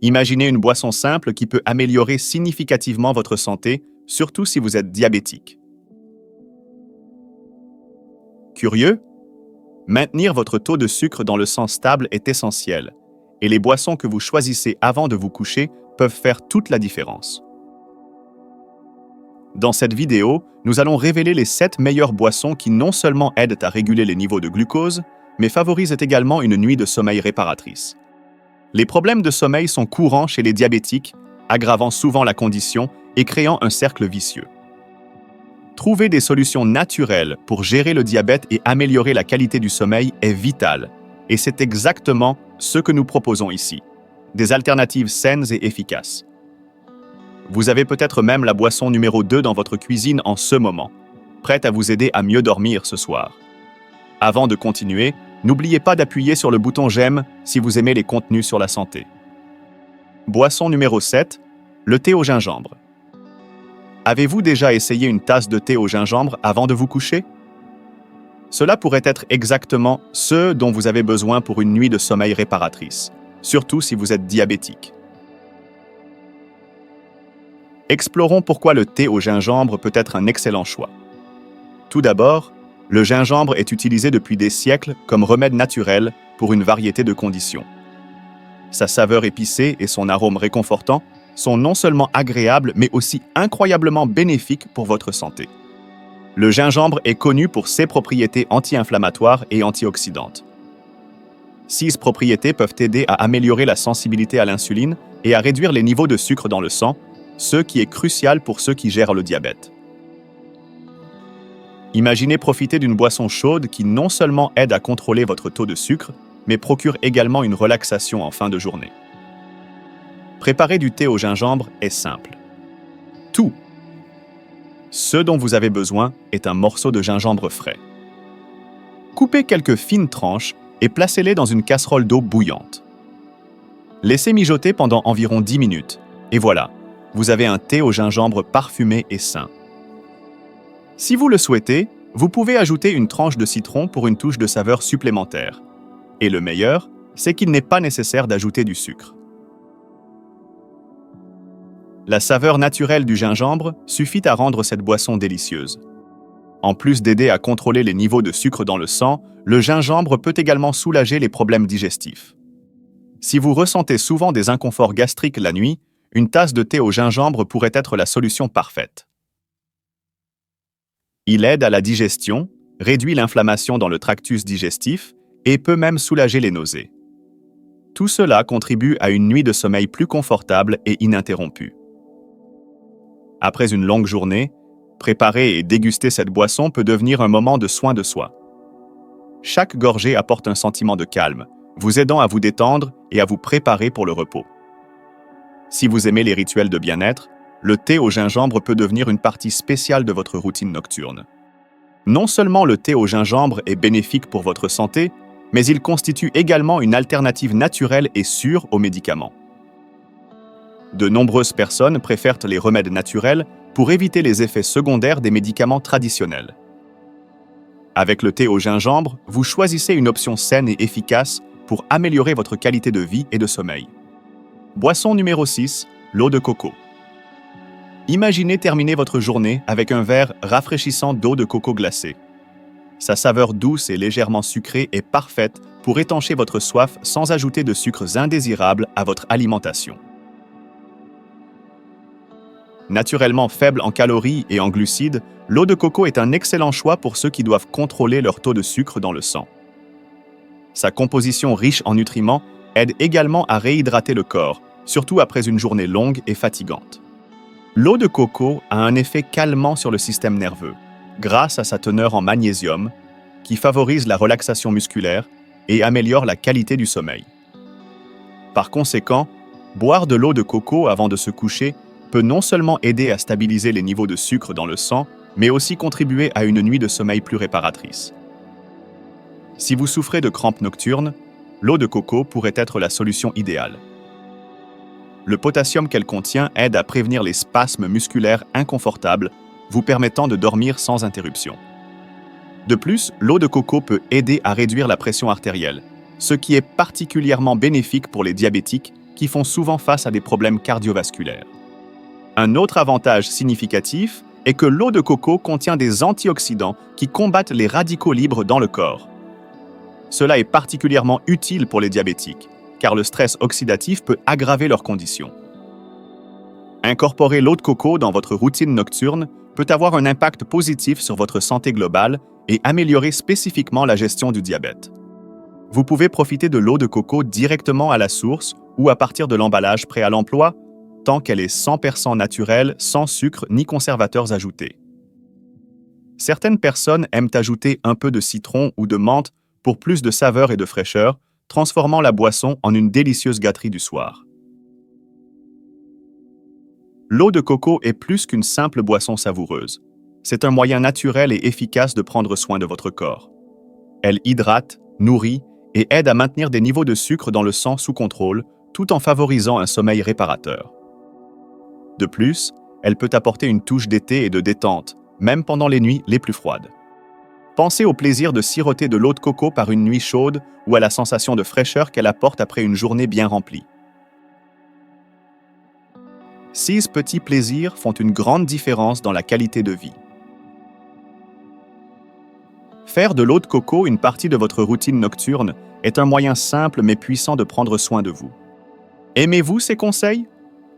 Imaginez une boisson simple qui peut améliorer significativement votre santé, surtout si vous êtes diabétique. Curieux? Maintenir votre taux de sucre dans le sang stable est essentiel, et les boissons que vous choisissez avant de vous coucher peuvent faire toute la différence. Dans cette vidéo, nous allons révéler les 7 meilleures boissons qui non seulement aident à réguler les niveaux de glucose, mais favorisent également une nuit de sommeil réparatrice. Les problèmes de sommeil sont courants chez les diabétiques, aggravant souvent la condition et créant un cercle vicieux. Trouver des solutions naturelles pour gérer le diabète et améliorer la qualité du sommeil est vital, et c'est exactement ce que nous proposons ici. Des alternatives saines et efficaces. Vous avez peut-être même la boisson numéro 2 dans votre cuisine en ce moment, prête à vous aider à mieux dormir ce soir. Avant de continuer, n'oubliez pas d'appuyer sur le bouton j'aime si vous aimez les contenus sur la santé. Boisson numéro 7, le thé au gingembre. Avez-vous déjà essayé une tasse de thé au gingembre avant de vous coucher? Cela pourrait être exactement ce dont vous avez besoin pour une nuit de sommeil réparatrice, surtout si vous êtes diabétique. Explorons pourquoi le thé au gingembre peut être un excellent choix. Tout d'abord, le gingembre est utilisé depuis des siècles comme remède naturel pour une variété de conditions. Sa saveur épicée et son arôme réconfortant sont non seulement agréables, mais aussi incroyablement bénéfiques pour votre santé. Le gingembre est connu pour ses propriétés anti-inflammatoires et antioxydantes. 6 propriétés peuvent aider à améliorer la sensibilité à l'insuline et à réduire les niveaux de sucre dans le sang, ce qui est crucial pour ceux qui gèrent le diabète. Imaginez profiter d'une boisson chaude qui non seulement aide à contrôler votre taux de sucre, mais procure également une relaxation en fin de journée. Préparer du thé au gingembre est simple. Tout. Ce dont vous avez besoin est un morceau de gingembre frais. Coupez quelques fines tranches et placez-les dans une casserole d'eau bouillante. Laissez mijoter pendant environ 10 minutes. Et voilà, vous avez un thé au gingembre parfumé et sain. Si vous le souhaitez, vous pouvez ajouter une tranche de citron pour une touche de saveur supplémentaire. Et le meilleur, c'est qu'il n'est pas nécessaire d'ajouter du sucre. La saveur naturelle du gingembre suffit à rendre cette boisson délicieuse. En plus d'aider à contrôler les niveaux de sucre dans le sang, le gingembre peut également soulager les problèmes digestifs. Si vous ressentez souvent des inconforts gastriques la nuit, une tasse de thé au gingembre pourrait être la solution parfaite. Il aide à la digestion, réduit l'inflammation dans le tractus digestif et peut même soulager les nausées. Tout cela contribue à une nuit de sommeil plus confortable et ininterrompue. Après une longue journée, préparer et déguster cette boisson peut devenir un moment de soin de soi. Chaque gorgée apporte un sentiment de calme, vous aidant à vous détendre et à vous préparer pour le repos. Si vous aimez les rituels de bien-être, le thé au gingembre peut devenir une partie spéciale de votre routine nocturne. Non seulement le thé au gingembre est bénéfique pour votre santé, mais il constitue également une alternative naturelle et sûre aux médicaments. De nombreuses personnes préfèrent les remèdes naturels pour éviter les effets secondaires des médicaments traditionnels. Avec le thé au gingembre, vous choisissez une option saine et efficace pour améliorer votre qualité de vie et de sommeil. Boisson numéro 6, l'eau de coco. Imaginez terminer votre journée avec un verre rafraîchissant d'eau de coco glacée. Sa saveur douce et légèrement sucrée est parfaite pour étancher votre soif sans ajouter de sucres indésirables à votre alimentation. Naturellement faible en calories et en glucides, l'eau de coco est un excellent choix pour ceux qui doivent contrôler leur taux de sucre dans le sang. Sa composition riche en nutriments aide également à réhydrater le corps, surtout après une journée longue et fatigante. L'eau de coco a un effet calmant sur le système nerveux, grâce à sa teneur en magnésium, qui favorise la relaxation musculaire et améliore la qualité du sommeil. Par conséquent, boire de l'eau de coco avant de se coucher peut non seulement aider à stabiliser les niveaux de sucre dans le sang, mais aussi contribuer à une nuit de sommeil plus réparatrice. Si vous souffrez de crampes nocturnes, l'eau de coco pourrait être la solution idéale. Le potassium qu'elle contient aide à prévenir les spasmes musculaires inconfortables, vous permettant de dormir sans interruption. De plus, l'eau de coco peut aider à réduire la pression artérielle, ce qui est particulièrement bénéfique pour les diabétiques qui font souvent face à des problèmes cardiovasculaires. Un autre avantage significatif est que l'eau de coco contient des antioxydants qui combattent les radicaux libres dans le corps. Cela est particulièrement utile pour les diabétiques, car le stress oxydatif peut aggraver leurs conditions. Incorporer l'eau de coco dans votre routine nocturne peut avoir un impact positif sur votre santé globale et améliorer spécifiquement la gestion du diabète. Vous pouvez profiter de l'eau de coco directement à la source ou à partir de l'emballage prêt à l'emploi, tant qu'elle est 100% naturelle, sans sucre ni conservateurs ajoutés. Certaines personnes aiment ajouter un peu de citron ou de menthe pour plus de saveur et de fraîcheur, transformant la boisson en une délicieuse gâterie du soir. L'eau de coco est plus qu'une simple boisson savoureuse. C'est un moyen naturel et efficace de prendre soin de votre corps. Elle hydrate, nourrit et aide à maintenir des niveaux de sucre dans le sang sous contrôle, tout en favorisant un sommeil réparateur. De plus, elle peut apporter une touche d'été et de détente, même pendant les nuits les plus froides. Pensez au plaisir de siroter de l'eau de coco par une nuit chaude ou à la sensation de fraîcheur qu'elle apporte après une journée bien remplie. 6 petits plaisirs font une grande différence dans la qualité de vie. Faire de l'eau de coco une partie de votre routine nocturne est un moyen simple mais puissant de prendre soin de vous. Aimez-vous ces conseils?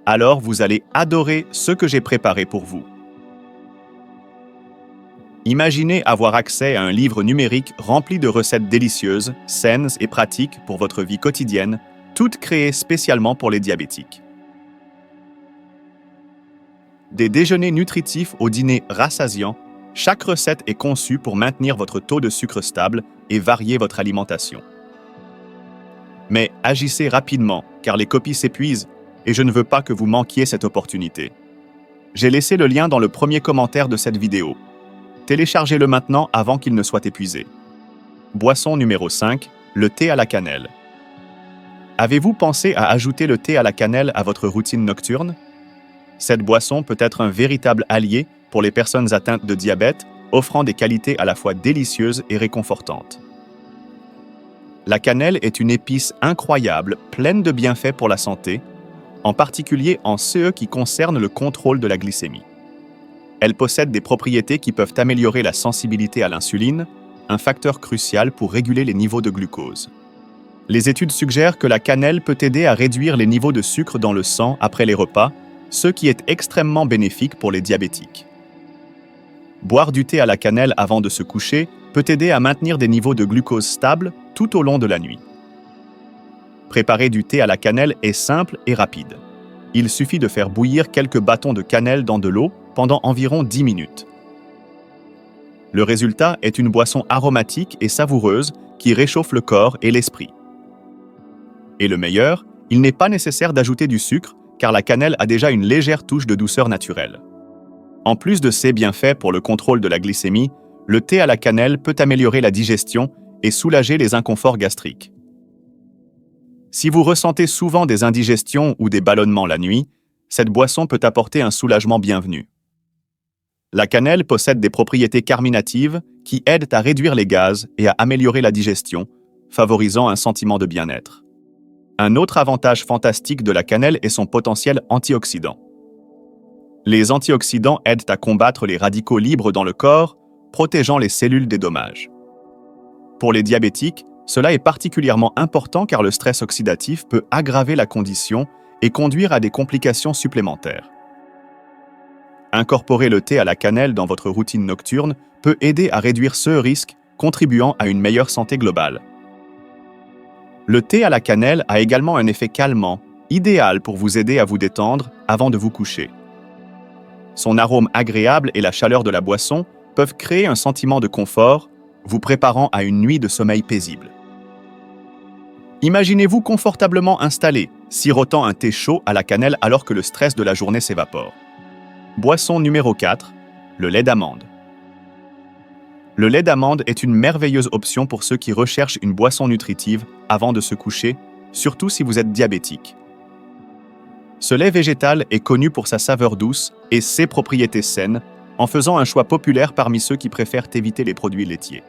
Alors vous allez adorer ce que j'ai préparé pour vous. Imaginez avoir accès à un livre numérique rempli de recettes délicieuses, saines et pratiques pour votre vie quotidienne, toutes créées spécialement pour les diabétiques. Des déjeuners nutritifs au dîner rassasiant, chaque recette est conçue pour maintenir votre taux de sucre stable et varier votre alimentation. Mais agissez rapidement, car les copies s'épuisent et je ne veux pas que vous manquiez cette opportunité. J'ai laissé le lien dans le premier commentaire de cette vidéo. Téléchargez-le maintenant avant qu'il ne soit épuisé. Boisson numéro 5, le thé à la cannelle. Avez-vous pensé à ajouter le thé à la cannelle à votre routine nocturne? Cette boisson peut être un véritable allié pour les personnes atteintes de diabète, offrant des qualités à la fois délicieuses et réconfortantes. La cannelle est une épice incroyable, pleine de bienfaits pour la santé, en particulier en ce qui concerne le contrôle de la glycémie. Elle possède des propriétés qui peuvent améliorer la sensibilité à l'insuline, un facteur crucial pour réguler les niveaux de glucose. Les études suggèrent que la cannelle peut aider à réduire les niveaux de sucre dans le sang après les repas, ce qui est extrêmement bénéfique pour les diabétiques. Boire du thé à la cannelle avant de se coucher peut aider à maintenir des niveaux de glucose stables tout au long de la nuit. Préparer du thé à la cannelle est simple et rapide. Il suffit de faire bouillir quelques bâtons de cannelle dans de l'eau pendant environ 10 minutes. Le résultat est une boisson aromatique et savoureuse qui réchauffe le corps et l'esprit. Et le meilleur, il n'est pas nécessaire d'ajouter du sucre car la cannelle a déjà une légère touche de douceur naturelle. En plus de ses bienfaits pour le contrôle de la glycémie, le thé à la cannelle peut améliorer la digestion et soulager les inconforts gastriques. Si vous ressentez souvent des indigestions ou des ballonnements la nuit, cette boisson peut apporter un soulagement bienvenu. La cannelle possède des propriétés carminatives qui aident à réduire les gaz et à améliorer la digestion, favorisant un sentiment de bien-être. Un autre avantage fantastique de la cannelle est son potentiel antioxydant. Les antioxydants aident à combattre les radicaux libres dans le corps, protégeant les cellules des dommages. Pour les diabétiques, cela est particulièrement important car le stress oxydatif peut aggraver la condition et conduire à des complications supplémentaires. Incorporer le thé à la cannelle dans votre routine nocturne peut aider à réduire ce risque, contribuant à une meilleure santé globale. Le thé à la cannelle a également un effet calmant, idéal pour vous aider à vous détendre avant de vous coucher. Son arôme agréable et la chaleur de la boisson peuvent créer un sentiment de confort, vous préparant à une nuit de sommeil paisible. Imaginez-vous confortablement installé, sirotant un thé chaud à la cannelle alors que le stress de la journée s'évapore. Boisson numéro 4, le lait d'amande. Le lait d'amande est une merveilleuse option pour ceux qui recherchent une boisson nutritive avant de se coucher, surtout si vous êtes diabétique. Ce lait végétal est connu pour sa saveur douce et ses propriétés saines, en faisant un choix populaire parmi ceux qui préfèrent éviter les produits laitiers.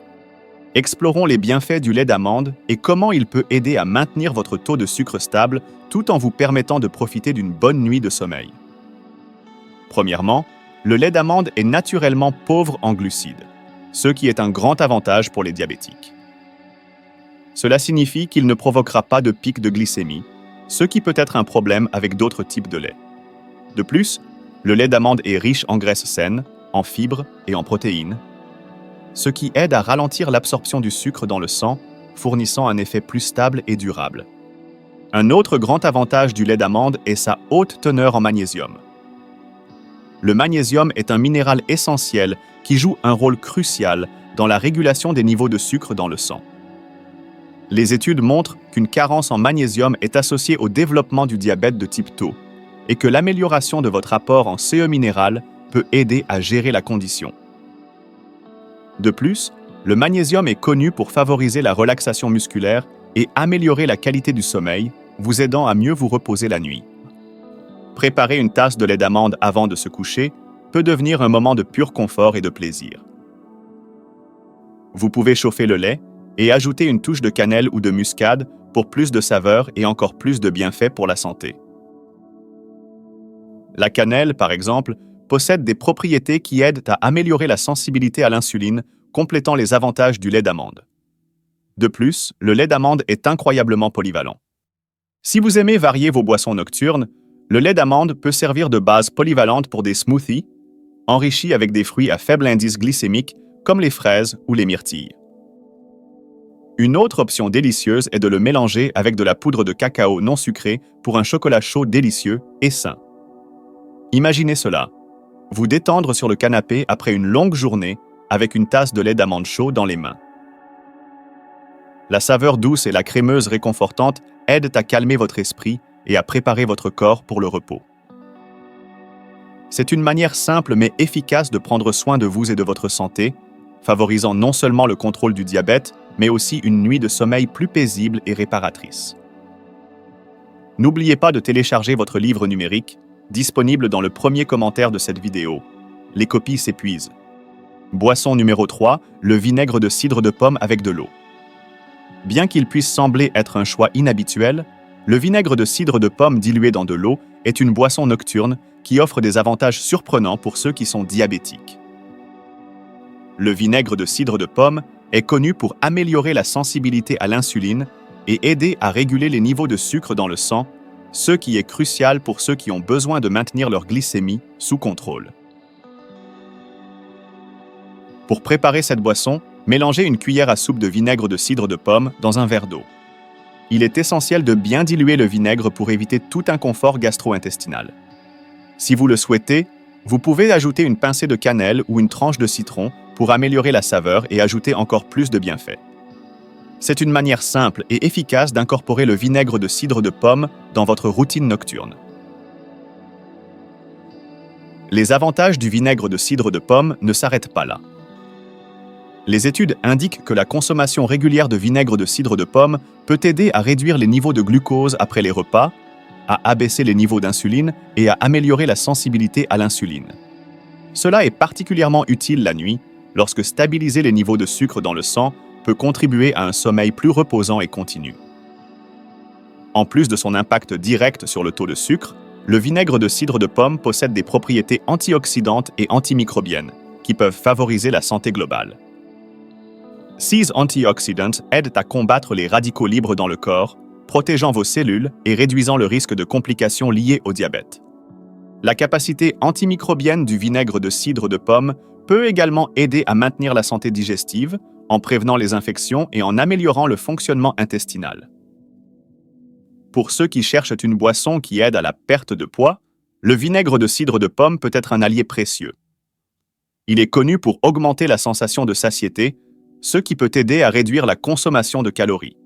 Explorons les bienfaits du lait d'amande et comment il peut aider à maintenir votre taux de sucre stable tout en vous permettant de profiter d'une bonne nuit de sommeil. Premièrement, le lait d'amande est naturellement pauvre en glucides, ce qui est un grand avantage pour les diabétiques. Cela signifie qu'il ne provoquera pas de pic de glycémie, ce qui peut être un problème avec d'autres types de lait. De plus, le lait d'amande est riche en graisses saines, en fibres et en protéines, ce qui aide à ralentir l'absorption du sucre dans le sang, fournissant un effet plus stable et durable. Un autre grand avantage du lait d'amande est sa haute teneur en magnésium. Le magnésium est un minéral essentiel qui joue un rôle crucial dans la régulation des niveaux de sucre dans le sang. Les études montrent qu'une carence en magnésium est associée au développement du diabète de type 2 et que l'amélioration de votre apport en CE minéral peut aider à gérer la condition. De plus, le magnésium est connu pour favoriser la relaxation musculaire et améliorer la qualité du sommeil, vous aidant à mieux vous reposer la nuit. Préparer une tasse de lait d'amande avant de se coucher peut devenir un moment de pur confort et de plaisir. Vous pouvez chauffer le lait et ajouter une touche de cannelle ou de muscade pour plus de saveur et encore plus de bienfaits pour la santé. La cannelle, par exemple, possède des propriétés qui aident à améliorer la sensibilité à l'insuline, complétant les avantages du lait d'amande. De plus, le lait d'amande est incroyablement polyvalent. Si vous aimez varier vos boissons nocturnes, le lait d'amande peut servir de base polyvalente pour des smoothies, enrichis avec des fruits à faible indice glycémique comme les fraises ou les myrtilles. Une autre option délicieuse est de le mélanger avec de la poudre de cacao non sucrée pour un chocolat chaud délicieux et sain. Imaginez cela, vous détendre sur le canapé après une longue journée avec une tasse de lait d'amande chaud dans les mains. La saveur douce et la crémeuse réconfortante aident à calmer votre esprit et à préparer votre corps pour le repos. C'est une manière simple mais efficace de prendre soin de vous et de votre santé, favorisant non seulement le contrôle du diabète, mais aussi une nuit de sommeil plus paisible et réparatrice. N'oubliez pas de télécharger votre livre numérique, disponible dans le premier commentaire de cette vidéo. Les copies s'épuisent. Boisson numéro 3, le vinaigre de cidre de pomme avec de l'eau. Bien qu'il puisse sembler être un choix inhabituel, le vinaigre de cidre de pomme dilué dans de l'eau est une boisson nocturne qui offre des avantages surprenants pour ceux qui sont diabétiques. Le vinaigre de cidre de pomme est connu pour améliorer la sensibilité à l'insuline et aider à réguler les niveaux de sucre dans le sang, ce qui est crucial pour ceux qui ont besoin de maintenir leur glycémie sous contrôle. Pour préparer cette boisson, mélangez une cuillère à soupe de vinaigre de cidre de pomme dans un verre d'eau. Il est essentiel de bien diluer le vinaigre pour éviter tout inconfort gastro-intestinal. Si vous le souhaitez, vous pouvez ajouter une pincée de cannelle ou une tranche de citron pour améliorer la saveur et ajouter encore plus de bienfaits. C'est une manière simple et efficace d'incorporer le vinaigre de cidre de pomme dans votre routine nocturne. Les avantages du vinaigre de cidre de pomme ne s'arrêtent pas là. Les études indiquent que la consommation régulière de vinaigre de cidre de pomme peut aider à réduire les niveaux de glucose après les repas, à abaisser les niveaux d'insuline et à améliorer la sensibilité à l'insuline. Cela est particulièrement utile la nuit, lorsque stabiliser les niveaux de sucre dans le sang peut contribuer à un sommeil plus reposant et continu. En plus de son impact direct sur le taux de sucre, le vinaigre de cidre de pomme possède des propriétés antioxydantes et antimicrobiennes qui peuvent favoriser la santé globale. Ces antioxydants aident à combattre les radicaux libres dans le corps, protégeant vos cellules et réduisant le risque de complications liées au diabète. La capacité antimicrobienne du vinaigre de cidre de pomme peut également aider à maintenir la santé digestive, en prévenant les infections et en améliorant le fonctionnement intestinal. Pour ceux qui cherchent une boisson qui aide à la perte de poids, le vinaigre de cidre de pomme peut être un allié précieux. Il est connu pour augmenter la sensation de satiété, ce qui peut aider à réduire la consommation de calories.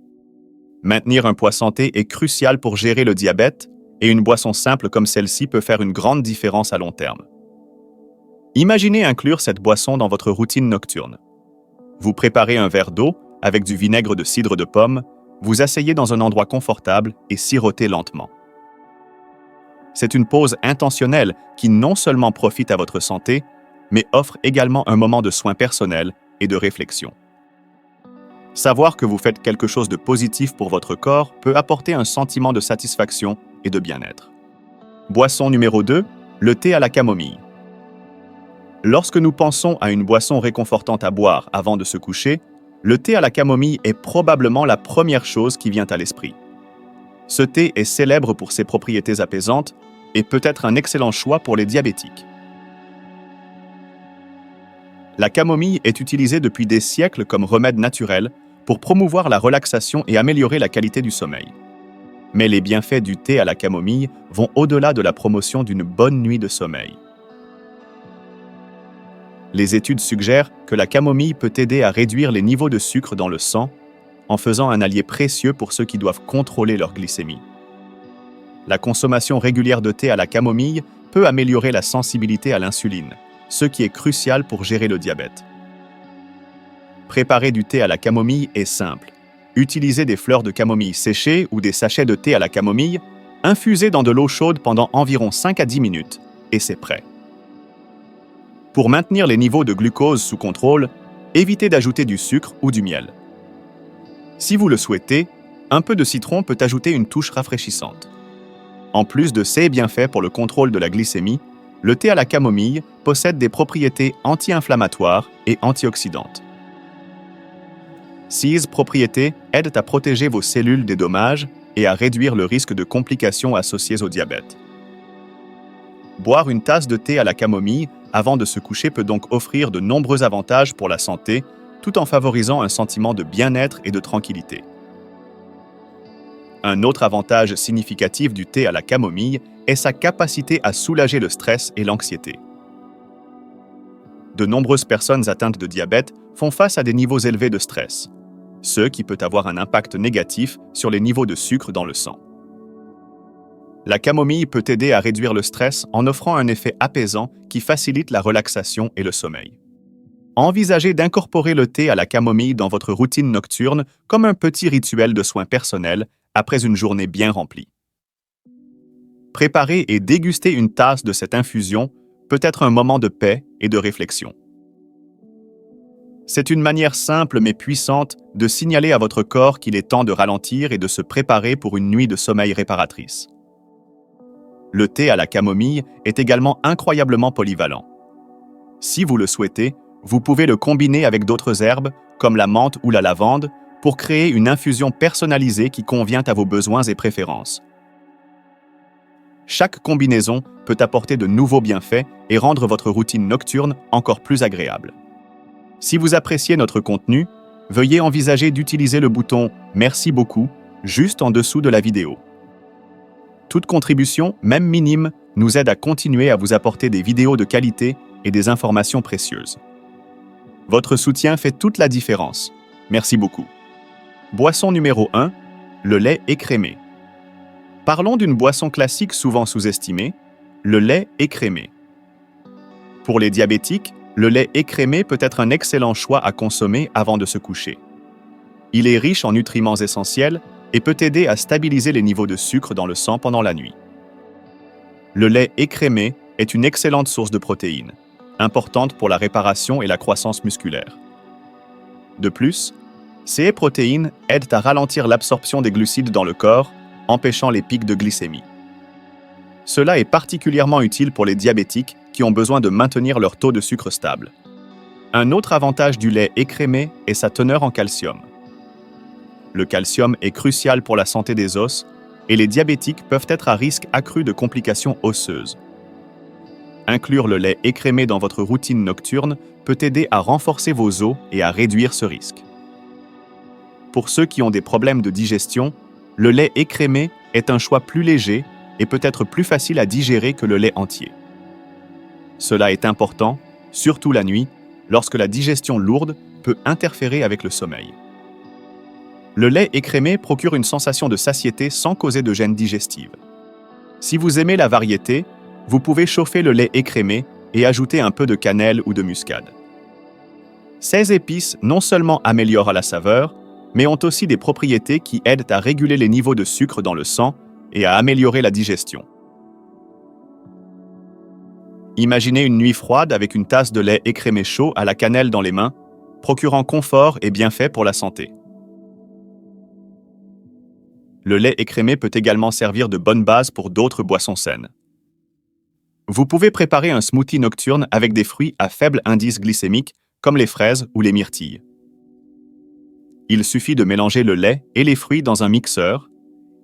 Maintenir un poids santé est crucial pour gérer le diabète, et une boisson simple comme celle-ci peut faire une grande différence à long terme. Imaginez inclure cette boisson dans votre routine nocturne. Vous préparez un verre d'eau avec du vinaigre de cidre de pomme, vous asseyez dans un endroit confortable et sirotez lentement. C'est une pause intentionnelle qui non seulement profite à votre santé, mais offre également un moment de soin personnel et de réflexion. Savoir que vous faites quelque chose de positif pour votre corps peut apporter un sentiment de satisfaction et de bien-être. Boisson numéro 2, le thé à la camomille. Lorsque nous pensons à une boisson réconfortante à boire avant de se coucher, le thé à la camomille est probablement la première chose qui vient à l'esprit. Ce thé est célèbre pour ses propriétés apaisantes et peut être un excellent choix pour les diabétiques. La camomille est utilisée depuis des siècles comme remède naturel pour promouvoir la relaxation et améliorer la qualité du sommeil. Mais les bienfaits du thé à la camomille vont au-delà de la promotion d'une bonne nuit de sommeil. Les études suggèrent que la camomille peut aider à réduire les niveaux de sucre dans le sang en faisant un allié précieux pour ceux qui doivent contrôler leur glycémie. La consommation régulière de thé à la camomille peut améliorer la sensibilité à l'insuline, ce qui est crucial pour gérer le diabète. Préparer du thé à la camomille est simple. Utilisez des fleurs de camomille séchées ou des sachets de thé à la camomille, infusez dans de l'eau chaude pendant environ 5 à 10 minutes, et c'est prêt. Pour maintenir les niveaux de glucose sous contrôle, évitez d'ajouter du sucre ou du miel. Si vous le souhaitez, un peu de citron peut ajouter une touche rafraîchissante. En plus de ses bienfaits pour le contrôle de la glycémie, le thé à la camomille possède des propriétés anti-inflammatoires et antioxydantes. Ces propriétés aident à protéger vos cellules des dommages et à réduire le risque de complications associées au diabète. Boire une tasse de thé à la camomille avant de se coucher peut donc offrir de nombreux avantages pour la santé, tout en favorisant un sentiment de bien-être et de tranquillité. Un autre avantage significatif du thé à la camomille est sa capacité à soulager le stress et l'anxiété. De nombreuses personnes atteintes de diabète font face à des niveaux élevés de stress, ce qui peut avoir un impact négatif sur les niveaux de sucre dans le sang. La camomille peut aider à réduire le stress en offrant un effet apaisant qui facilite la relaxation et le sommeil. Envisagez d'incorporer le thé à la camomille dans votre routine nocturne comme un petit rituel de soins personnels après une journée bien remplie. Préparer et déguster une tasse de cette infusion peut être un moment de paix et de réflexion. C'est une manière simple mais puissante de signaler à votre corps qu'il est temps de ralentir et de se préparer pour une nuit de sommeil réparatrice. Le thé à la camomille est également incroyablement polyvalent. Si vous le souhaitez, vous pouvez le combiner avec d'autres herbes, comme la menthe ou la lavande, pour créer une infusion personnalisée qui convient à vos besoins et préférences. Chaque combinaison peut apporter de nouveaux bienfaits et rendre votre routine nocturne encore plus agréable. Si vous appréciez notre contenu, veuillez envisager d'utiliser le bouton « Merci beaucoup » juste en dessous de la vidéo. Toute contribution, même minime, nous aide à continuer à vous apporter des vidéos de qualité et des informations précieuses. Votre soutien fait toute la différence. Merci beaucoup. Boisson numéro 1, le lait écrémé. Parlons d'une boisson classique souvent sous-estimée, le lait écrémé. Pour les diabétiques, le lait écrémé peut être un excellent choix à consommer avant de se coucher. Il est riche en nutriments essentiels et peut aider à stabiliser les niveaux de sucre dans le sang pendant la nuit. Le lait écrémé est une excellente source de protéines, importante pour la réparation et la croissance musculaire. De plus, ces protéines aident à ralentir l'absorption des glucides dans le corps, empêchant les pics de glycémie. Cela est particulièrement utile pour les diabétiques qui ont besoin de maintenir leur taux de sucre stable. Un autre avantage du lait écrémé est sa teneur en calcium. Le calcium est crucial pour la santé des os et les diabétiques peuvent être à risque accru de complications osseuses. Inclure le lait écrémé dans votre routine nocturne peut aider à renforcer vos os et à réduire ce risque. Pour ceux qui ont des problèmes de digestion, le lait écrémé est un choix plus léger et peut être plus facile à digérer que le lait entier. Cela est important, surtout la nuit, lorsque la digestion lourde peut interférer avec le sommeil. Le lait écrémé procure une sensation de satiété sans causer de gêne digestive. Si vous aimez la variété, vous pouvez chauffer le lait écrémé et ajouter un peu de cannelle ou de muscade. Ces épices non seulement améliorent la saveur, mais ont aussi des propriétés qui aident à réguler les niveaux de sucre dans le sang et à améliorer la digestion. Imaginez une nuit froide avec une tasse de lait écrémé chaud à la cannelle dans les mains, procurant confort et bienfaits pour la santé. Le lait écrémé peut également servir de bonne base pour d'autres boissons saines. Vous pouvez préparer un smoothie nocturne avec des fruits à faible indice glycémique, comme les fraises ou les myrtilles. Il suffit de mélanger le lait et les fruits dans un mixeur,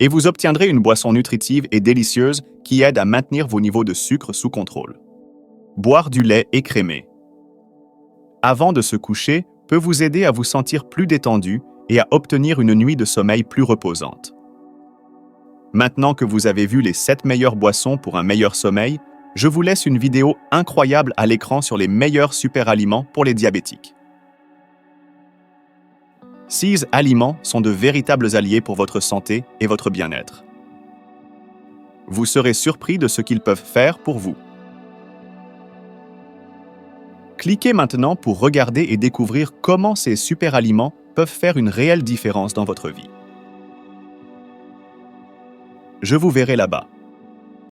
et vous obtiendrez une boisson nutritive et délicieuse qui aide à maintenir vos niveaux de sucre sous contrôle. Boire du lait écrémé avant de se coucher peut vous aider à vous sentir plus détendu et à obtenir une nuit de sommeil plus reposante. Maintenant que vous avez vu les 7 meilleures boissons pour un meilleur sommeil, je vous laisse une vidéo incroyable à l'écran sur les meilleurs super-aliments pour les diabétiques. Ces aliments sont de véritables alliés pour votre santé et votre bien-être. Vous serez surpris de ce qu'ils peuvent faire pour vous. Cliquez maintenant pour regarder et découvrir comment ces super-aliments peuvent faire une réelle différence dans votre vie. Je vous verrai là-bas.